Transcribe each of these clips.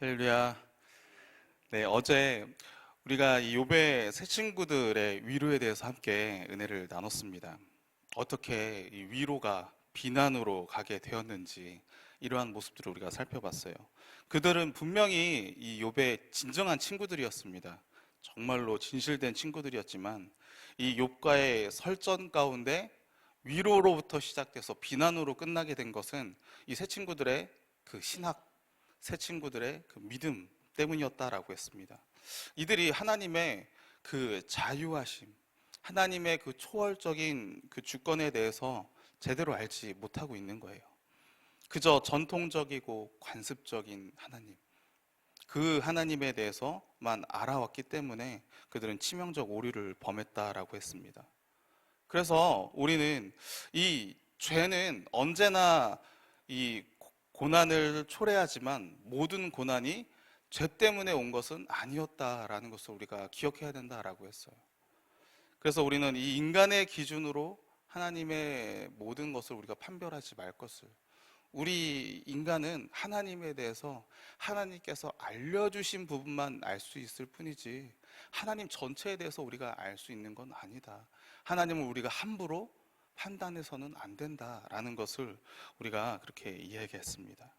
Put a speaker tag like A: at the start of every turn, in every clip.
A: 할렐루야. 네, 어제 우리가 이 욥의 새 친구들의 위로에 대해서 함께 은혜를 나눴습니다. 어떻게 이 위로가 비난으로 가게 되었는지 이러한 모습들을 우리가 살펴봤어요. 그들은 분명히 이 욥의 진정한 친구들이었습니다. 정말로 진실된 친구들이었지만 이 욥과의 설전 가운데 위로로부터 시작돼서 비난으로 끝나게 된 것은 이 새 친구들의 그 신학, 새 친구들의 그 믿음 때문이었다라고 했습니다. 이들이 하나님의 그 자유하심, 하나님의 그 초월적인 그 주권에 대해서 제대로 알지 못하고 있는 거예요. 그저 전통적이고 관습적인 하나님, 그 하나님에 대해서만 알아왔기 때문에 그들은 치명적 오류를 범했다라고 했습니다. 그래서 우리는 이 죄는 언제나 이 고난을 초래하지만 모든 고난이 죄 때문에 온 것은 아니었다라는 것을 우리가 기억해야 된다라고 했어요. 그래서 우리는 이 인간의 기준으로 하나님의 모든 것을 우리가 판별하지 말 것을, 우리 인간은 하나님에 대해서 하나님께서 알려주신 부분만 알 수 있을 뿐이지 하나님 전체에 대해서 우리가 알 수 있는 건 아니다. 하나님을 우리가 함부로 판단해서는 안 된다라는 것을 우리가 그렇게 이야기했습니다.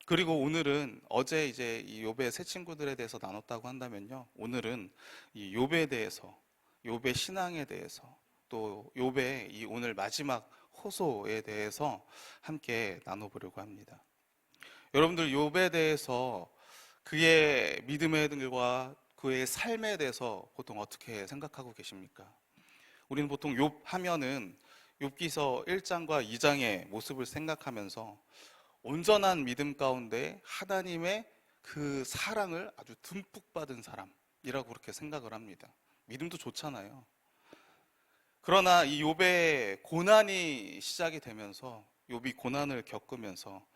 A: 그리고 오늘은 어제 이제 이 욥의 새 친구들에 대해서 나눴다고 한다면요, 오늘은 이 욥에 대해서, 욥의 신앙에 대해서, 또 욥의 이 오늘 마지막 호소에 대해서 함께 나눠보려고 합니다. 여러분들 욥에 대해서, 그의 믿음의 들과 그의 삶에 대해서 보통 어떻게 생각하고 계십니까? 우리는 보통 욥 하면은 욥기서 1장과 2장의 모습을 생각하면서 온전한 믿음 가운데 하나님의 그 사랑을 아주 듬뿍 받은 사람이라고 그렇게 생각을 합니다. 믿음도 좋잖아요. 그러나 이 욥의 고난이 시작이 되면서, 욥이 고난을 겪으면서,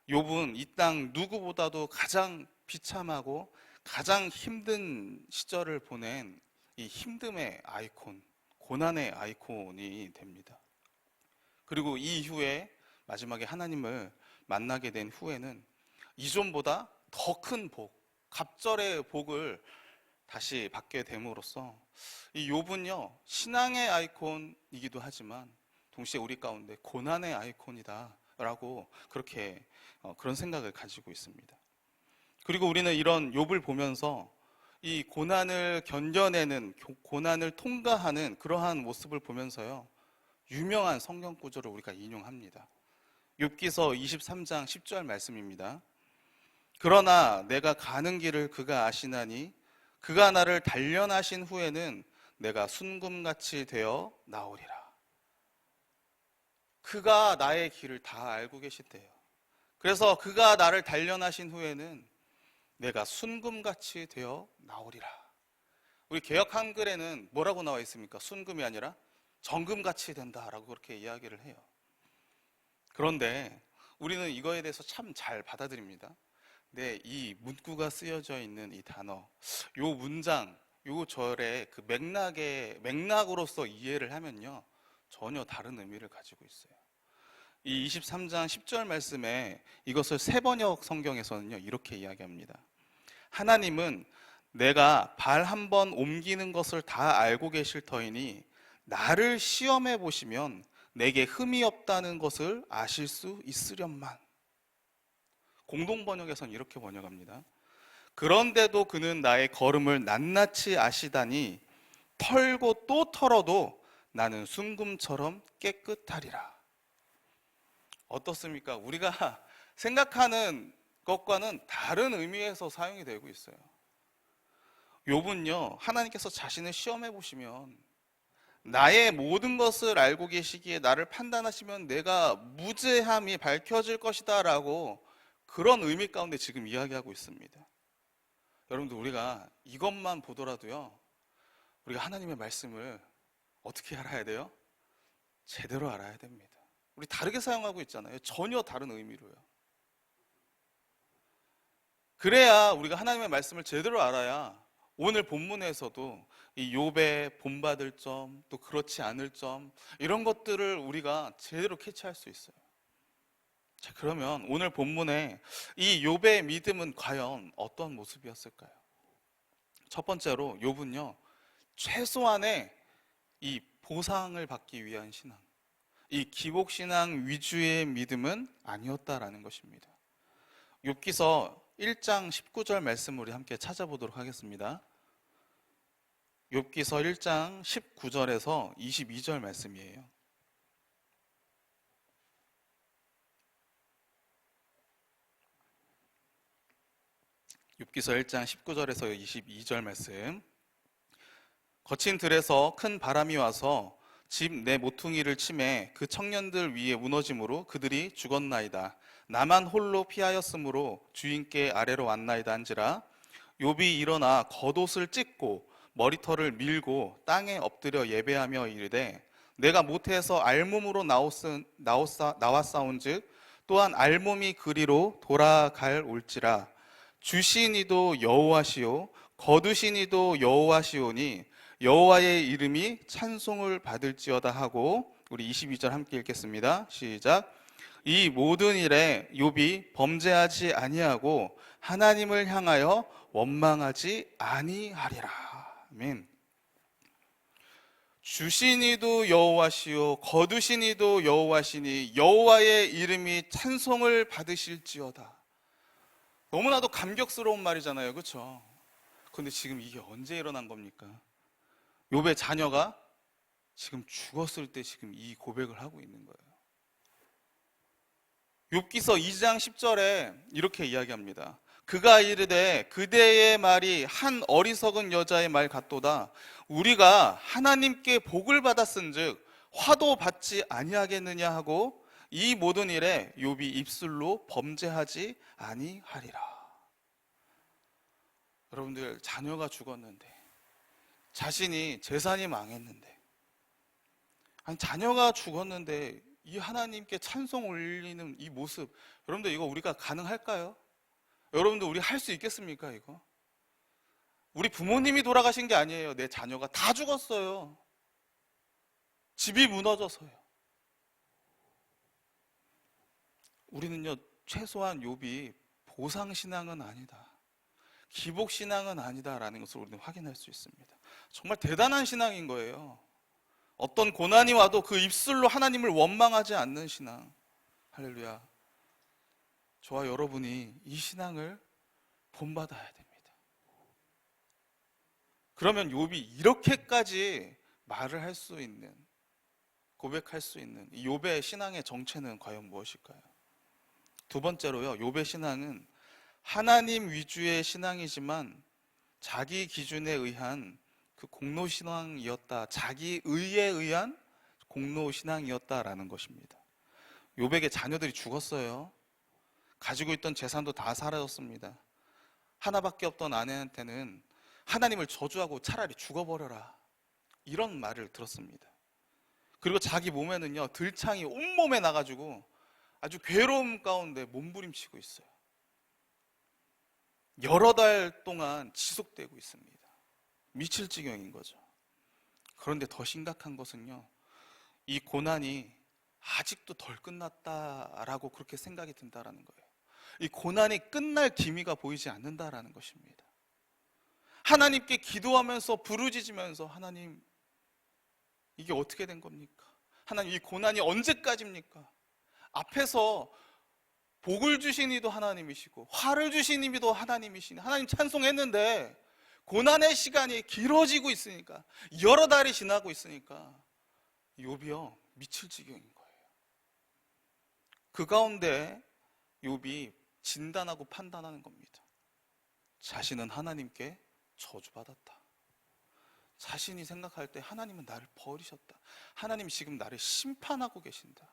A: 욥은 이 땅 누구보다도 가장 비참하고 가장 힘든 시절을 보낸 이 힘듦의 아이콘, 고난의 아이콘이 됩니다. 그리고 이 이후에 마지막에 하나님을 만나게 된 후에는 이전보다 더 큰 복, 갑절의 복을 다시 받게 됨으로써 이 욥은요, 신앙의 아이콘이기도 하지만 동시에 우리 가운데 고난의 아이콘이다라고 그렇게 그런 생각을 가지고 있습니다. 그리고 우리는 이런 욥을 보면서 이 고난을 견뎌내는, 고난을 통과하는 그러한 모습을 보면서요, 유명한 성경 구절을 우리가 인용합니다. 욥기서 23장 10절 말씀입니다. 그러나 내가 가는 길을 그가 아시나니 그가 나를 단련하신 후에는 내가 순금같이 되어 나오리라. 그가 나의 길을 다 알고 계시대요. 그래서 그가 나를 단련하신 후에는 내가 순금같이 되어 나오리라. 우리 개역 한글에는 뭐라고 나와 있습니까? 순금이 아니라 정금같이 된다라고 그렇게 이야기를 해요. 그런데 우리는 이거에 대해서 참 잘 받아들입니다. 네, 이 문구가 쓰여져 있는 이 단어, 요 문장, 요 절의 그 맥락으로서 이해를 하면요, 전혀 다른 의미를 가지고 있어요. 이 23장 10절 말씀에 이것을 새번역 성경에서는요, 이렇게 이야기합니다. 하나님은 내가 발 한 번 옮기는 것을 다 알고 계실 터이니 나를 시험해 보시면 내게 흠이 없다는 것을 아실 수 있으련만. 공동번역에서는 이렇게 번역합니다. 그런데도 그는 나의 걸음을 낱낱이 아시다니 털고 또 털어도 나는 순금처럼 깨끗하리라. 어떻습니까? 우리가 생각하는 것과는 다른 의미에서 사용이 되고 있어요. 욥은요, 하나님께서 자신을 시험해 보시면 나의 모든 것을 알고 계시기에 나를 판단하시면 내가 무죄함이 밝혀질 것이다 라고 그런 의미 가운데 지금 이야기하고 있습니다. 여러분들, 우리가 이것만 보더라도요, 우리가 하나님의 말씀을 어떻게 알아야 돼요? 제대로 알아야 됩니다. 우리 다르게 사용하고 있잖아요. 전혀 다른 의미로요. 그래야 우리가 하나님의 말씀을 제대로 알아야 오늘 본문에서도 이 욥의 본받을 점, 또 그렇지 않을 점, 이런 것들을 우리가 제대로 캐치할 수 있어요. 자, 그러면 오늘 본문에 이 욥의 믿음은 과연 어떤 모습이었을까요? 첫 번째로 욥은요, 최소한의 이 보상을 받기 위한 신앙, 이 기복신앙 위주의 믿음은 아니었다라는 것입니다. 욥기서 1장 19절 말씀 우리 함께 찾아보도록 하겠습니다. 욥기서 1장 19절에서 22절 말씀이에요. 욥기서 1장 19절에서 22절 말씀. 거친 들에서 큰 바람이 와서 집 내 모퉁이를 치매 그 청년들 위에 무너짐으로 그들이 죽었나이다. 나만 홀로 피하였으므로 주인께 아래로 왔나이다 한지라. 욥이 일어나 겉옷을 찢고 머리털을 밀고 땅에 엎드려 예배하며 이르되 내가 모태에서 알몸으로 나왔사온즉 또한 알몸이 그리로 돌아갈 올지라. 주신 이도 여호와시요 거두신 이도 여호와시오니 여호와의 이름이 찬송을 받을지어다 하고, 우리 22절 함께 읽겠습니다. 시작. 이 모든 일에 욥이 범죄하지 아니하고 하나님을 향하여 원망하지 아니하리라. 아멘. 주신 이도 여호와시요 거두신 이도 여호와시니 여호와의 이름이 찬송을 받으실지어다. 너무나도 감격스러운 말이잖아요, 그렇죠? 그런데 지금 이게 언제 일어난 겁니까? 욥의 자녀가 지금 죽었을 때 지금 이 고백을 하고 있는 거예요. 욥기서 2장 10절에 이렇게 이야기합니다. 그가 이르되 그대의 말이 한 어리석은 여자의 말 같도다. 우리가 하나님께 복을 받았은즉 화도 받지 아니하겠느냐 하고 이 모든 일에 욥이 입술로 범죄하지 아니하리라. 여러분들, 자녀가 죽었는데, 자신이 재산이 망했는데, 아니 자녀가 죽었는데 이 하나님께 찬송 올리는 이 모습, 여러분들 이거 우리가 가능할까요? 여러분들 우리 할 수 있겠습니까? 이거 우리 부모님이 돌아가신 게 아니에요. 내 자녀가 다 죽었어요. 집이 무너져서요. 우리는요, 최소한 욥이 보상신앙은 아니다, 기복신앙은 아니다라는 것을 우리는 확인할 수 있습니다. 정말 대단한 신앙인 거예요. 어떤 고난이 와도 그 입술로 하나님을 원망하지 않는 신앙. 할렐루야. 저와 여러분이 이 신앙을 본받아야 됩니다. 그러면 욥이 이렇게까지 말을 할 수 있는, 고백할 수 있는 이 욥의 신앙의 정체는 과연 무엇일까요? 두 번째로요, 욥의 신앙은 하나님 위주의 신앙이지만 자기 기준에 의한 그 공로신앙이었다, 자기 의에 의한 공로신앙이었다라는 것입니다. 욥에게 자녀들이 죽었어요. 가지고 있던 재산도 다 사라졌습니다. 하나밖에 없던 아내한테는 하나님을 저주하고 차라리 죽어버려라, 이런 말을 들었습니다. 그리고 자기 몸에는요, 들창이 온몸에 나가지고 아주 괴로움 가운데 몸부림치고 있어요. 여러 달 동안 지속되고 있습니다. 미칠 지경인 거죠. 그런데 더 심각한 것은요, 이 고난이 아직도 덜 끝났다라고 그렇게 생각이 든다라는 거예요. 이 고난이 끝날 기미가 보이지 않는다라는 것입니다. 하나님께 기도하면서 부르짖으면서, 하나님 이게 어떻게 된 겁니까? 하나님 이 고난이 언제까지입니까? 앞에서 복을 주신 이도 하나님이시고 화를 주신 이도 하나님이시니 하나님 찬송했는데 고난의 시간이 길어지고 있으니까, 여러 달이 지나고 있으니까 욥이요, 미칠 지경인 거예요. 그 가운데 욥이 진단하고 판단하는 겁니다. 자신은 하나님께 저주받았다. 자신이 생각할 때 하나님은 나를 버리셨다. 하나님이 지금 나를 심판하고 계신다.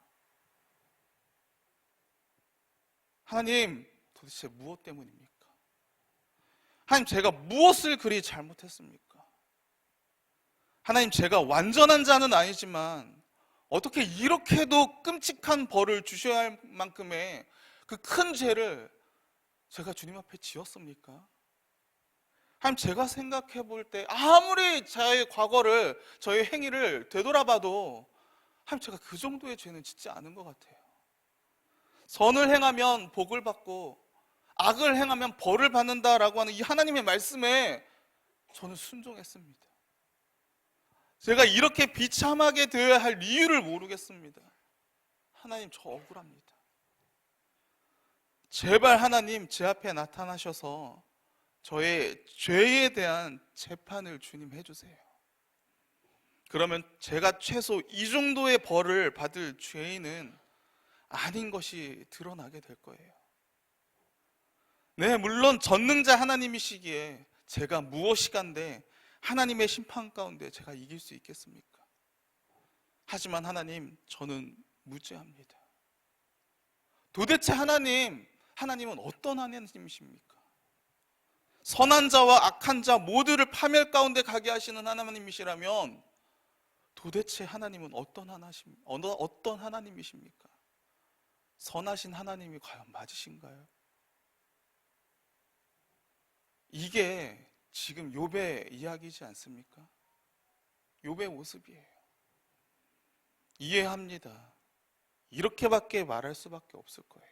A: 하나님, 도대체 무엇 때문입니까? 하나님, 제가 무엇을 그리 잘못했습니까? 하나님, 제가 완전한 자는 아니지만 어떻게 이렇게도 끔찍한 벌을 주셔야 할 만큼의 그 큰 죄를 제가 주님 앞에 지었습니까? 하나님, 제가 생각해 볼 때 아무리 저의 과거를, 저의 행위를 되돌아봐도 하나님, 제가 그 정도의 죄는 짓지 않은 것 같아요. 선을 행하면 복을 받고 악을 행하면 벌을 받는다라고 하는 이 하나님의 말씀에 저는 순종했습니다. 제가 이렇게 비참하게 되어야 할 이유를 모르겠습니다. 하나님, 저 억울합니다. 제발 하나님 제 앞에 나타나셔서 저의 죄에 대한 재판을 주님 해주세요. 그러면 제가 최소 이 정도의 벌을 받을 죄인은 아닌 것이 드러나게 될 거예요. 네, 물론 전능자 하나님이시기에 제가 무엇이간데 하나님의 심판 가운데 제가 이길 수 있겠습니까? 하지만 하나님, 저는 무죄합니다. 도대체 하나님은 어떤 하나님이십니까? 선한 자와 악한 자 모두를 파멸 가운데 가게 하시는 하나님이시라면 도대체 하나님은 어떤 하나님이십니까? 선하신 하나님이 과연 맞으신가요? 이게 지금 욥의 이야기이지 않습니까? 욥의 모습이에요. 이해합니다. 이렇게밖에 말할 수밖에 없을 거예요.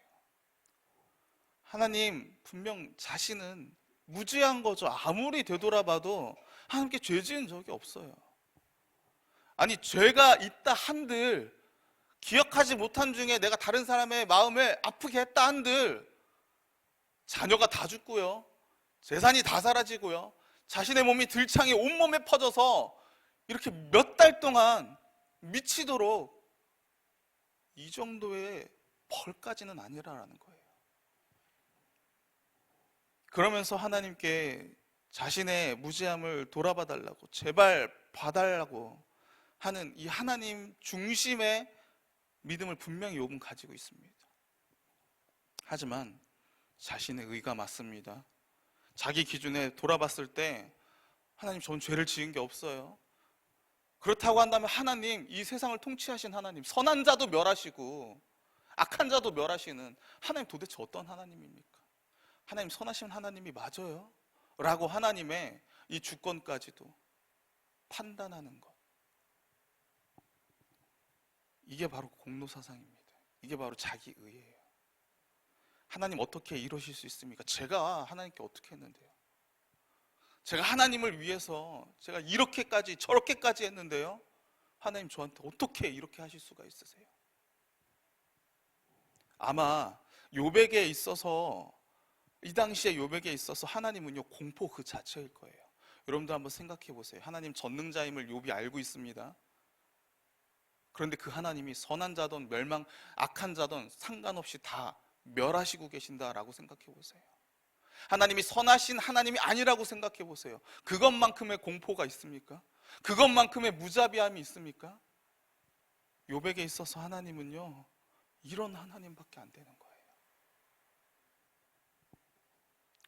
A: 하나님 분명 자신은 무죄한 거죠. 아무리 되돌아봐도 하나님께 죄 지은 적이 없어요. 아니, 죄가 있다 한들, 기억하지 못한 중에 내가 다른 사람의 마음을 아프게 했다 한들 자녀가 다 죽고요, 재산이 다 사라지고요, 자신의 몸이 들창이 온몸에 퍼져서 이렇게 몇 달 동안 미치도록, 이 정도의 벌까지는 아니라는 거예요. 그러면서 하나님께 자신의 무죄함을 돌아봐 달라고, 제발 봐달라고 하는 이 하나님 중심의 믿음을 분명히 욥은 가지고 있습니다. 하지만 자신의 의가 맞습니다. 자기 기준에 돌아봤을 때 하나님, 전 죄를 지은 게 없어요. 그렇다고 한다면 하나님, 이 세상을 통치하신 하나님, 선한 자도 멸하시고 악한 자도 멸하시는 하나님, 도대체 어떤 하나님입니까? 하나님 선하신 하나님이 맞아요? 라고 하나님의 이 주권까지도 판단하는 것, 이게 바로 공로사상입니다. 이게 바로 자기 의예요. 하나님 어떻게 이러실 수 있습니까? 제가 하나님께 어떻게 했는데요? 제가 하나님을 위해서 제가 이렇게까지 저렇게까지 했는데요, 하나님 저한테 어떻게 이렇게 하실 수가 있으세요? 아마 욥에게 있어서, 이 당시에 욥에게 있어서 하나님은요, 공포 그 자체일 거예요. 여러분도 한번 생각해 보세요. 하나님 전능자임을 욥이 알고 있습니다. 그런데 그 하나님이 선한 자든 악한 자든 상관없이 다 멸하시고 계신다라고 생각해 보세요. 하나님이 선하신 하나님이 아니라고 생각해 보세요. 그것만큼의 공포가 있습니까? 그것만큼의 무자비함이 있습니까? 욥에게 있어서 하나님은요, 이런 하나님밖에 안 되는 거예요.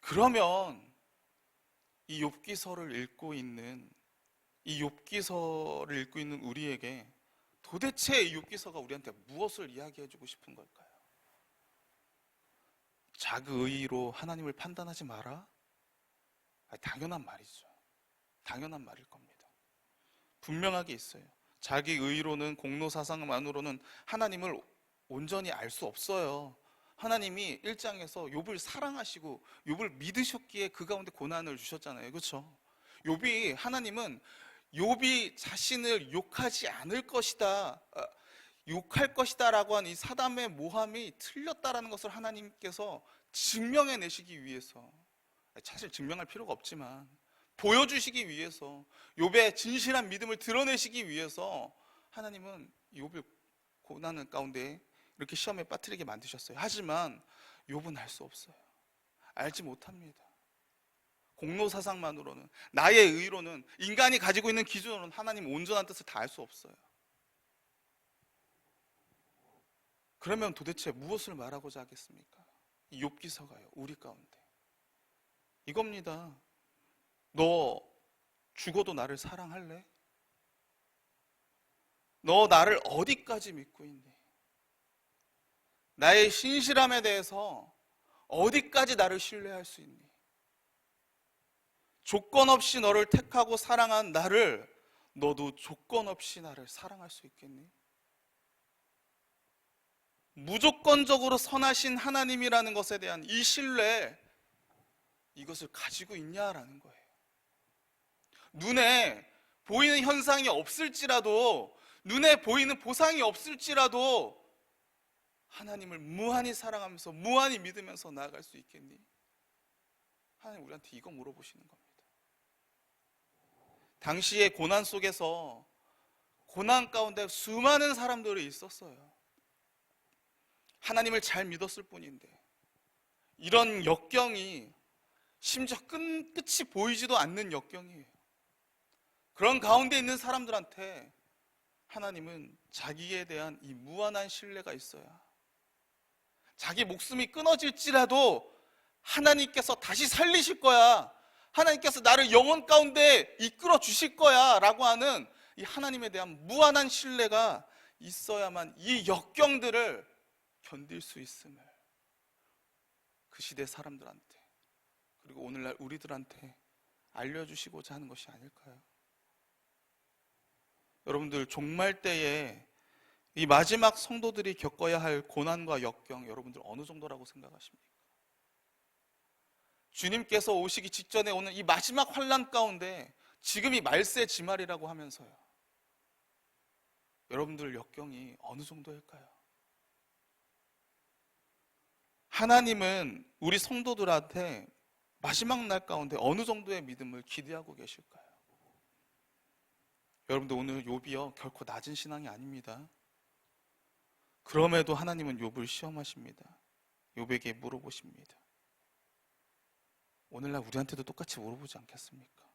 A: 그러면 이 욥기서를 읽고 있는 우리에게 도대체 이 욥기서가 우리한테 무엇을 이야기해 주고 싶은 걸까요? 자기의로 하나님을 판단하지 마라? 당연한 말이죠. 당연한 말일 겁니다. 분명하게 있어요. 자기 의로는, 공로사상만으로는 하나님을 온전히 알 수 없어요. 하나님이 1장에서 욥을 사랑하시고 욥을 믿으셨기에 그 가운데 고난을 주셨잖아요. 그렇죠? 하나님은 욥이 자신을 욕하지 않을 것이다, 욕할 것이다 라고 한 이 사담의 모함이 틀렸다라는 것을 하나님께서 증명해 내시기 위해서, 사실 증명할 필요가 없지만 보여주시기 위해서, 욥의 진실한 믿음을 드러내시기 위해서 하나님은 욥을 고난 가운데 이렇게 시험에 빠뜨리게 만드셨어요. 하지만 욥은 알 수 없어요. 알지 못합니다. 공로사상만으로는, 나의 의로는, 인간이 가지고 있는 기준으로는 하나님 온전한 뜻을 다 알 수 없어요. 그러면 도대체 무엇을 말하고자 하겠습니까? 이 욥기서가요, 우리 가운데 이겁니다. 너 죽어도 나를 사랑할래? 너 나를 어디까지 믿고 있니? 나의 신실함에 대해서 어디까지 나를 신뢰할 수 있니? 조건 없이 너를 택하고 사랑한 나를 너도 조건 없이 나를 사랑할 수 있겠니? 무조건적으로 선하신 하나님이라는 것에 대한 이 신뢰, 이것을 가지고 있냐라는 거예요. 눈에 보이는 현상이 없을지라도, 눈에 보이는 보상이 없을지라도 하나님을 무한히 사랑하면서 무한히 믿으면서 나아갈 수 있겠니? 하나님 우리한테 이거 물어보시는 겁니다. 당시의 고난 속에서, 고난 가운데 수많은 사람들이 있었어요. 하나님을 잘 믿었을 뿐인데 이런 역경이, 심지어 끝이 보이지도 않는 역경이에요. 그런 가운데 있는 사람들한테 하나님은 자기에 대한 이 무한한 신뢰가 있어야, 자기 목숨이 끊어질지라도 하나님께서 다시 살리실 거야, 하나님께서 나를 영원 가운데 이끌어 주실 거야 라고 하는 이 하나님에 대한 무한한 신뢰가 있어야만 이 역경들을 견딜 수 있음을 그 시대 사람들한테, 그리고 오늘날 우리들한테 알려주시고자 하는 것이 아닐까요? 여러분들, 종말 때에 이 마지막 성도들이 겪어야 할 고난과 역경, 여러분들 어느 정도라고 생각하십니까? 주님께서 오시기 직전에 오는 이 마지막 환난 가운데 지금이 말세 지말이라고 하면서요, 여러분들 역경이 어느 정도일까요? 하나님은 우리 성도들한테 마지막 날 가운데 어느 정도의 믿음을 기대하고 계실까요? 여러분들, 오늘 욥이요 결코 낮은 신앙이 아닙니다. 그럼에도 하나님은 욥을 시험하십니다. 욥에게 물어보십니다. 오늘날 우리한테도 똑같이 물어보지 않겠습니까?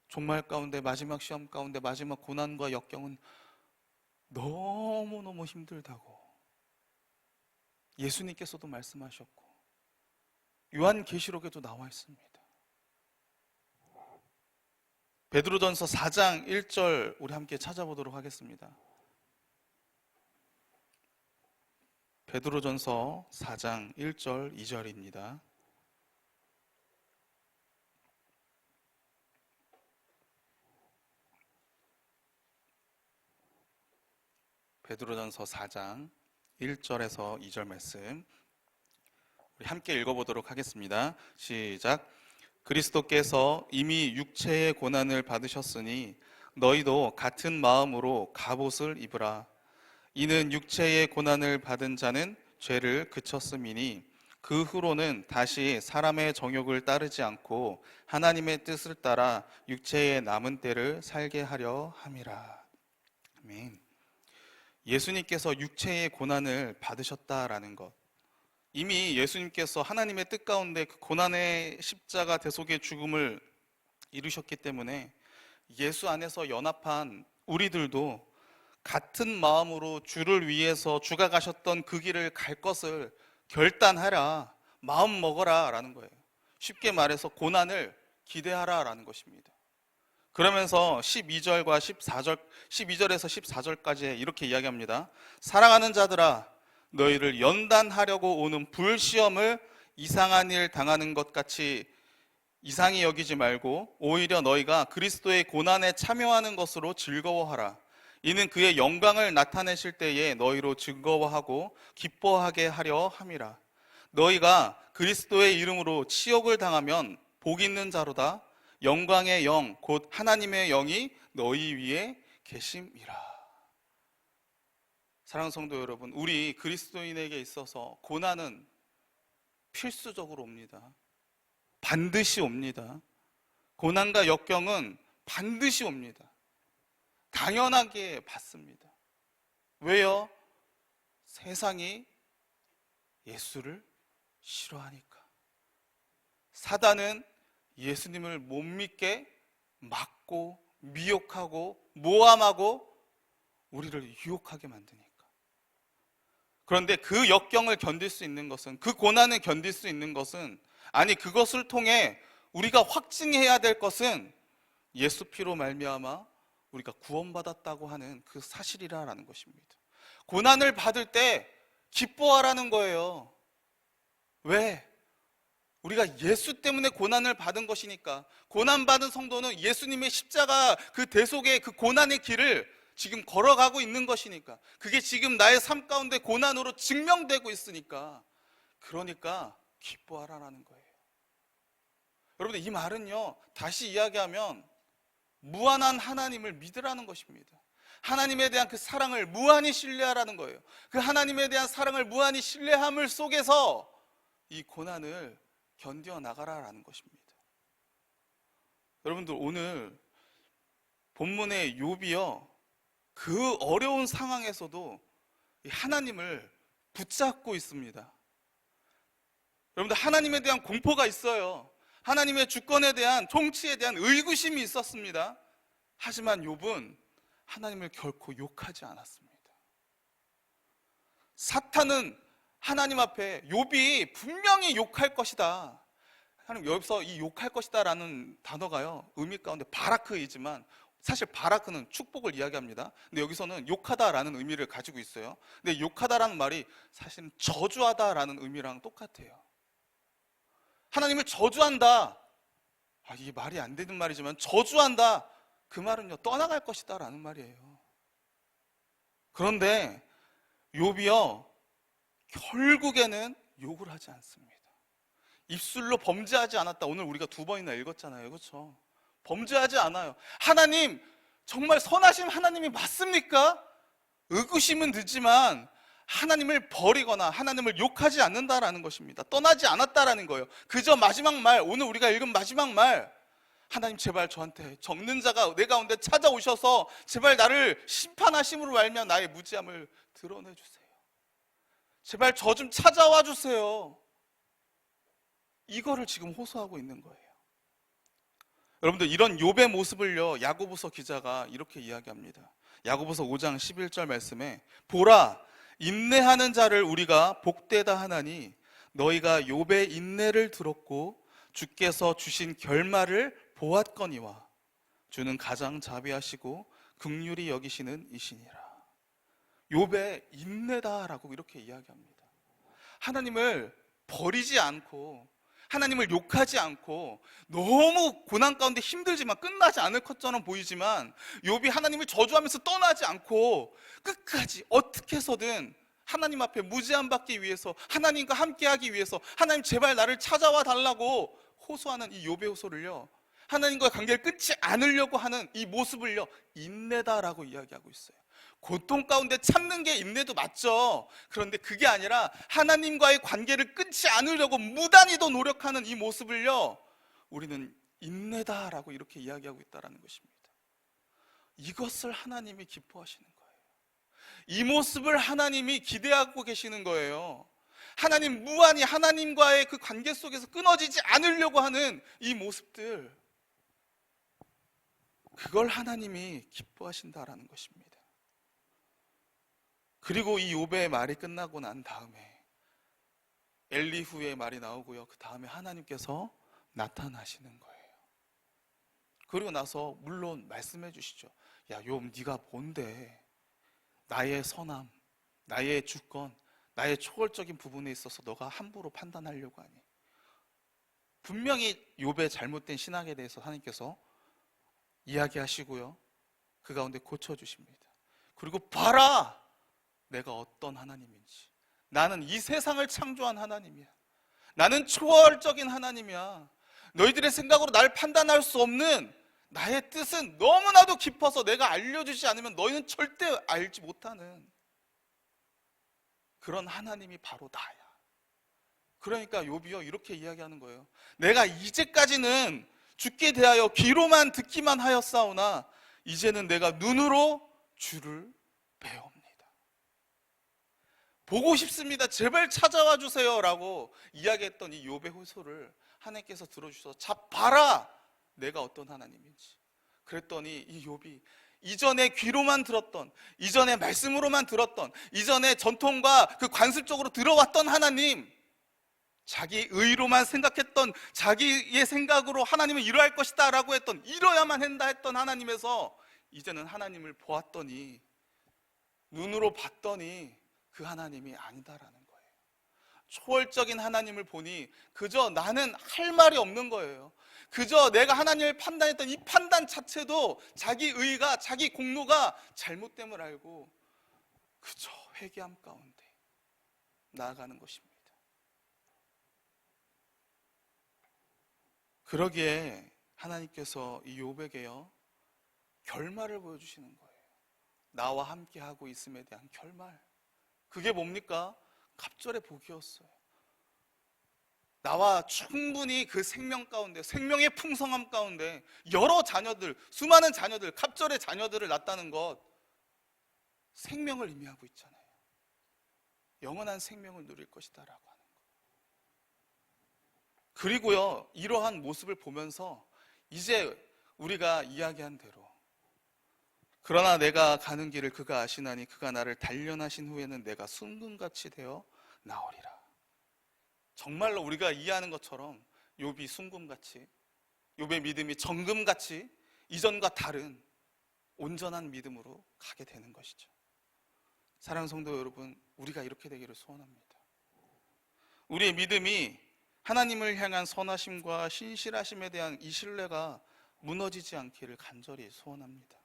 A: 종말 가운데, 마지막 시험 가운데, 마지막 고난과 역경은 너무너무 힘들다고 예수님께서도 말씀하셨고 요한계시록에도 나와 있습니다. 베드로전서 4장 1절 우리 함께 찾아보도록 하겠습니다. 베드로전서 4장 1절 2절입니다. 베드로전서 4장 1절에서 2절 말씀 우리 함께 읽어보도록 하겠습니다. 시작. 그리스도께서 이미 육체의 고난을 받으셨으니 너희도 같은 마음으로 갑옷을 입으라. 이는 육체의 고난을 받은 자는 죄를 그쳤음이니 그 후로는 다시 사람의 정욕을 따르지 않고 하나님의 뜻을 따라 육체의 남은 때를 살게 하려 함이라. 아멘. 예수님께서 육체의 고난을 받으셨다라는 것, 이미 예수님께서 하나님의 뜻 가운데 그 고난의 십자가 대속의 죽음을 이루셨기 때문에 예수 안에서 연합한 우리들도 같은 마음으로 주를 위해서 주가 가셨던 그 길을 갈 것을 결단하라, 마음 먹어라 라는 거예요. 쉽게 말해서 고난을 기대하라 라는 것입니다. 그러면서 12절과 14절, 12절에서 14절까지 이렇게 이야기합니다. 사랑하는 자들아, 너희를 연단하려고 오는 불시험을 이상한 일 당하는 것 같이 이상히 여기지 말고 오히려 너희가 그리스도의 고난에 참여하는 것으로 즐거워하라. 이는 그의 영광을 나타내실 때에 너희로 즐거워하고 기뻐하게 하려 함이라. 너희가 그리스도의 이름으로 치욕을 당하면 복 있는 자로다. 영광의 영 곧 하나님의 영이 너희 위에 계심이라. 사랑하는 성도 여러분, 우리 그리스도인에게 있어서 고난은 필수적으로 옵니다. 반드시 옵니다. 고난과 역경은 반드시 옵니다. 당연하게 받습니다. 왜요? 세상이 예수를 싫어하니까. 사단은 예수님을 못 믿게 막고 미혹하고 모함하고 우리를 유혹하게 만드니까. 그런데 그 역경을 견딜 수 있는 것은, 그 고난을 견딜 수 있는 것은, 아니 그것을 통해 우리가 확증해야 될 것은 예수 피로 말미암아 우리가 구원받았다고 하는 그 사실이라는 것입니다. 고난을 받을 때 기뻐하라는 거예요. 왜? 우리가 예수 때문에 고난을 받은 것이니까. 고난받은 성도는 예수님의 십자가 그 대속의 그 고난의 길을 지금 걸어가고 있는 것이니까, 그게 지금 나의 삶 가운데 고난으로 증명되고 있으니까, 그러니까 기뻐하라라는 거예요. 여러분들, 이 말은요, 다시 이야기하면 무한한 하나님을 믿으라는 것입니다. 하나님에 대한 그 사랑을 무한히 신뢰하라는 거예요. 그 하나님에 대한 사랑을 무한히 신뢰함을 속에서 이 고난을 견뎌 나가라라는 것입니다. 여러분들, 오늘 본문의 욥이요, 그 어려운 상황에서도 하나님을 붙잡고 있습니다. 여러분들, 하나님에 대한 공포가 있어요. 하나님의 주권에 대한, 통치에 대한 의구심이 있었습니다. 하지만 욥은 하나님을 결코 욕하지 않았습니다. 사탄은 하나님 앞에 욥이 분명히 욕할 것이다, 하나님, 여기서 이 욕할 것이다 라는 단어가요, 의미 가운데 바라크이지만 사실 바라크는 축복을 이야기합니다. 근데 여기서는 욕하다라는 의미를 가지고 있어요. 근데 욕하다라는 말이 사실은 저주하다라는 의미랑 똑같아요. 하나님을 저주한다, 이게 말이 안 되는 말이지만 저주한다, 그 말은요, 떠나갈 것이다 라는 말이에요. 그런데 욥이요, 결국에는 욕을 하지 않습니다. 입술로 범죄하지 않았다, 오늘 우리가 2번이나 읽었잖아요. 그렇죠? 범죄하지 않아요. 하나님, 정말 선하신 하나님이 맞습니까? 의구심은 들지만 하나님을 버리거나 하나님을 욕하지 않는다라는 것입니다. 떠나지 않았다라는 거예요. 그저 마지막 말, 오늘 우리가 읽은 마지막 말, 하나님 제발 저한테 적는 자가 내 가운데 찾아오셔서 제발 나를 심판하심으로 말미암아 나의 무지함을 드러내주세요. 제발 저 좀 찾아와 주세요. 이거를 지금 호소하고 있는 거예요. 여러분들, 이런 욥의 모습을요, 야고보서 기자가 이렇게 이야기합니다. 야고보서 5장 11절 말씀에, 보라, 인내하는 자를 우리가 복되다 하나니 너희가 욥의 인내를 들었고 주께서 주신 결말을 보았거니와 주는 가장 자비하시고 긍휼히 여기시는 이시니라. 욥의 인내다라고 이렇게 이야기합니다. 하나님을 버리지 않고 하나님을 욕하지 않고, 너무 고난 가운데 힘들지만 끝나지 않을 것처럼 보이지만 욥이 하나님을 저주하면서 떠나지 않고 끝까지 어떻게 해서든 하나님 앞에 무죄함 받기 위해서, 하나님과 함께하기 위해서, 하나님 제발 나를 찾아와 달라고 호소하는 이 욥의 호소를요, 하나님과의 관계를 끊지 않으려고 하는 이 모습을요, 인내다라고 이야기하고 있어요. 고통 가운데 참는 게 인내도 맞죠. 그런데 그게 아니라 하나님과의 관계를 끊지 않으려고 무단히도 노력하는 이 모습을요, 우리는 인내다라고 이렇게 이야기하고 있다는 것입니다. 이것을 하나님이 기뻐하시는 거예요. 이 모습을 하나님이 기대하고 계시는 거예요. 하나님, 무한히 하나님과의 그 관계 속에서 끊어지지 않으려고 하는 이 모습들, 그걸 하나님이 기뻐하신다라는 것입니다. 그리고 이 욥의 말이 끝나고 난 다음에 엘리후의 말이 나오고요, 그 다음에 하나님께서 나타나시는 거예요. 그리고 나서 물론 말씀해 주시죠. 야, 욥, 네가 뭔데 나의 선함, 나의 주권, 나의 초월적인 부분에 있어서 너가 함부로 판단하려고 하니. 분명히 욥의 잘못된 신앙에 대해서 하나님께서 이야기하시고요, 그 가운데 고쳐주십니다. 그리고 봐라, 내가 어떤 하나님인지. 나는 이 세상을 창조한 하나님이야. 나는 초월적인 하나님이야. 너희들의 생각으로 날 판단할 수 없는 나의 뜻은 너무나도 깊어서 내가 알려주지 않으면 너희는 절대 알지 못하는 그런 하나님이 바로 나야. 그러니까 욥이요, 이렇게 이야기하는 거예요. 내가 이제까지는 주께 대하여 귀로만 듣기만 하였사오나 이제는 내가 눈으로 주를 배웁니다. 보고 싶습니다. 제발 찾아와 주세요 라고 이야기했던 이 욥의 호소를 하나님께서 들어주셔서, 자, 봐라, 내가 어떤 하나님인지. 그랬더니 이 욥이 이전에 귀로만 들었던, 이전에 말씀으로만 들었던, 이전에 전통과 그 관습적으로 들어왔던 하나님, 자기 의로만 생각했던, 자기의 생각으로 하나님은 이러할 것이다 라고 했던, 이뤄야만 한다 했던 하나님에서 이제는 하나님을 보았더니, 눈으로 봤더니 그 하나님이 아니다라는 거예요. 초월적인 하나님을 보니 그저 나는 할 말이 없는 거예요. 그저 내가 하나님을 판단했던 이 판단 자체도 자기 의가, 자기 공로가 잘못됨을 알고 그저 회개함 가운데 나아가는 것입니다. 그러기에 하나님께서 이 욥에게요 결말을 보여주시는 거예요. 나와 함께 하고 있음에 대한 결말. 그게 뭡니까? 갑절의 복이었어요. 나와 충분히 그 생명 가운데, 생명의 풍성함 가운데 여러 자녀들, 수많은 자녀들, 갑절의 자녀들을 낳았다는 것, 생명을 의미하고 있잖아요. 영원한 생명을 누릴 것이다 라고 하는 것. 그리고요, 이러한 모습을 보면서 이제 우리가 이야기한 대로, 그러나 내가 가는 길을 그가 아시나니 그가 나를 단련하신 후에는 내가 순금같이 되어 나오리라. 정말로 우리가 이해하는 것처럼 욥이 순금같이, 욥의 믿음이 정금같이 이전과 다른 온전한 믿음으로 가게 되는 것이죠. 사랑하는 성도 여러분, 우리가 이렇게 되기를 소원합니다. 우리의 믿음이 하나님을 향한 선하심과 신실하심에 대한 이 신뢰가 무너지지 않기를 간절히 소원합니다.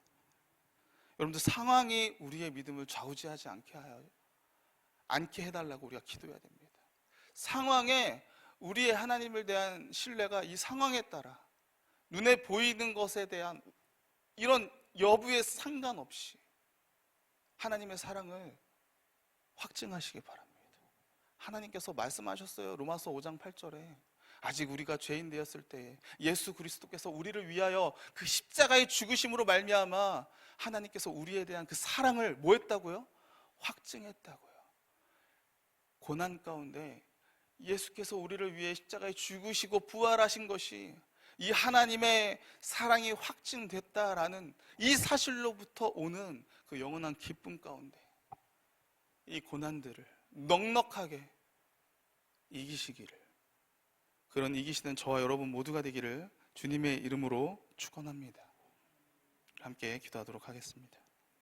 A: 여러분들, 상황이 우리의 믿음을 좌우지하지 않게 해달라고 우리가 기도해야 됩니다. 상황에 우리의 하나님을 대한 신뢰가 이 상황에 따라 눈에 보이는 것에 대한 이런 여부에 상관없이 하나님의 사랑을 확증하시기 바랍니다. 하나님께서 말씀하셨어요. 로마서 5장 8절에 아직 우리가 죄인 되었을 때 예수 그리스도께서 우리를 위하여 그 십자가의 죽으심으로 말미암아 하나님께서 우리에 대한 그 사랑을 뭐 했다고요? 확증했다고요. 고난 가운데 예수께서 우리를 위해 십자가에 죽으시고 부활하신 것이 이 하나님의 사랑이 확증됐다라는 이 사실로부터 오는 그 영원한 기쁨 가운데 이 고난들을 넉넉하게 이기시기를, 그런 이기시는 저와 여러분 모두가 되기를 주님의 이름으로 축원합니다. 함께 기도하도록 하겠습니다.